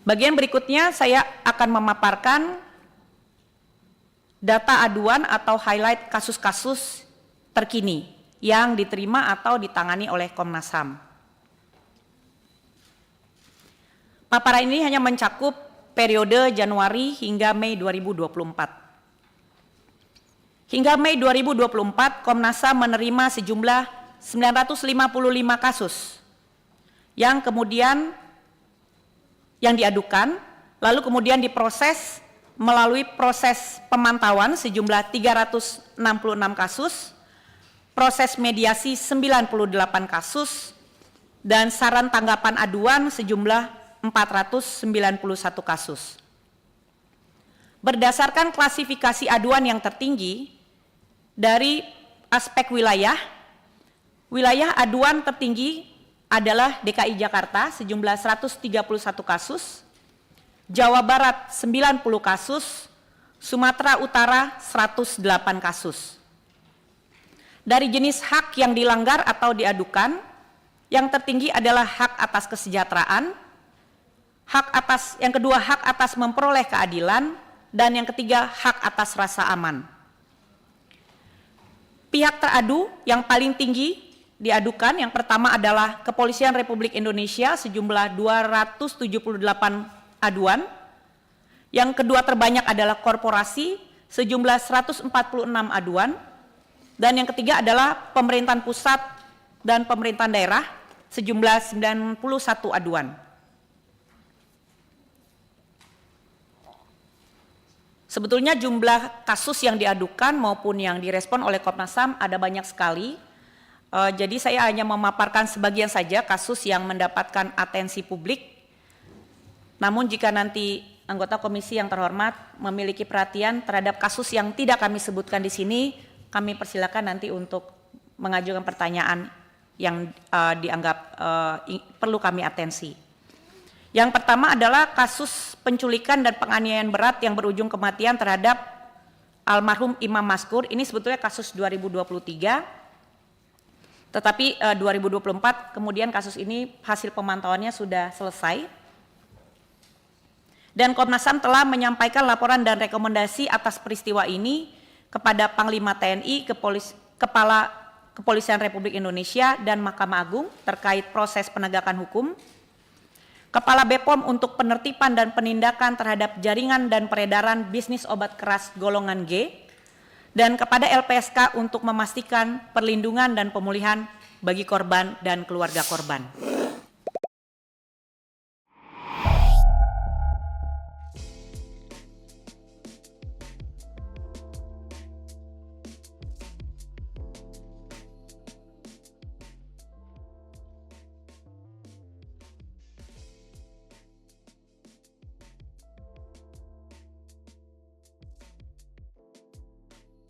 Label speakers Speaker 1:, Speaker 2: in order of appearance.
Speaker 1: Bagian berikutnya saya akan memaparkan data aduan atau highlight kasus-kasus terkini yang diterima atau ditangani oleh Komnas HAM. Paparan ini hanya mencakup periode Januari hingga Mei 2024. Hingga Mei 2024, Komnas HAM menerima sejumlah 955 kasus yang kemudian diadukan, lalu kemudian diproses melalui proses pemantauan sejumlah 366 kasus, proses mediasi 98 kasus, dan saran tanggapan aduan sejumlah 491 kasus. Berdasarkan klasifikasi aduan yang tertinggi, dari aspek wilayah aduan tertinggi adalah DKI Jakarta sejumlah 131 kasus, Jawa Barat 90 kasus, Sumatera Utara 108 kasus. Dari jenis hak yang dilanggar atau diadukan, yang tertinggi adalah hak atas kesejahteraan, yang kedua hak atas memperoleh keadilan, dan yang ketiga hak atas rasa aman. Pihak teradu yang paling tinggi diadukan yang pertama adalah Kepolisian Republik Indonesia sejumlah 278 aduan. Yang kedua terbanyak adalah korporasi sejumlah 146 aduan. Dan yang ketiga adalah pemerintahan pusat dan pemerintahan daerah sejumlah 91 aduan. Sebetulnya jumlah kasus yang diadukan maupun yang direspon oleh Komnas HAM ada banyak sekali. Jadi saya hanya memaparkan sebagian saja kasus yang mendapatkan atensi publik. Namun jika nanti anggota komisi yang terhormat memiliki perhatian terhadap kasus yang tidak kami sebutkan di sini, kami persilakan nanti untuk mengajukan pertanyaan yang dianggap perlu kami atensi. Yang pertama adalah kasus penculikan dan penganiayaan berat yang berujung kematian terhadap almarhum Imam Maskur. Ini sebetulnya kasus 2023. Tetapi 2024 kemudian kasus ini hasil pemantauannya sudah selesai. Dan Komnas HAM telah menyampaikan laporan dan rekomendasi atas peristiwa ini kepada Panglima TNI, Kepala Kepolisian Republik Indonesia, dan Mahkamah Agung terkait proses penegakan hukum, Kepala BPOM untuk penertiban dan penindakan terhadap jaringan dan peredaran bisnis obat keras golongan G, dan kepada LPSK untuk memastikan perlindungan dan pemulihan bagi korban dan keluarga korban.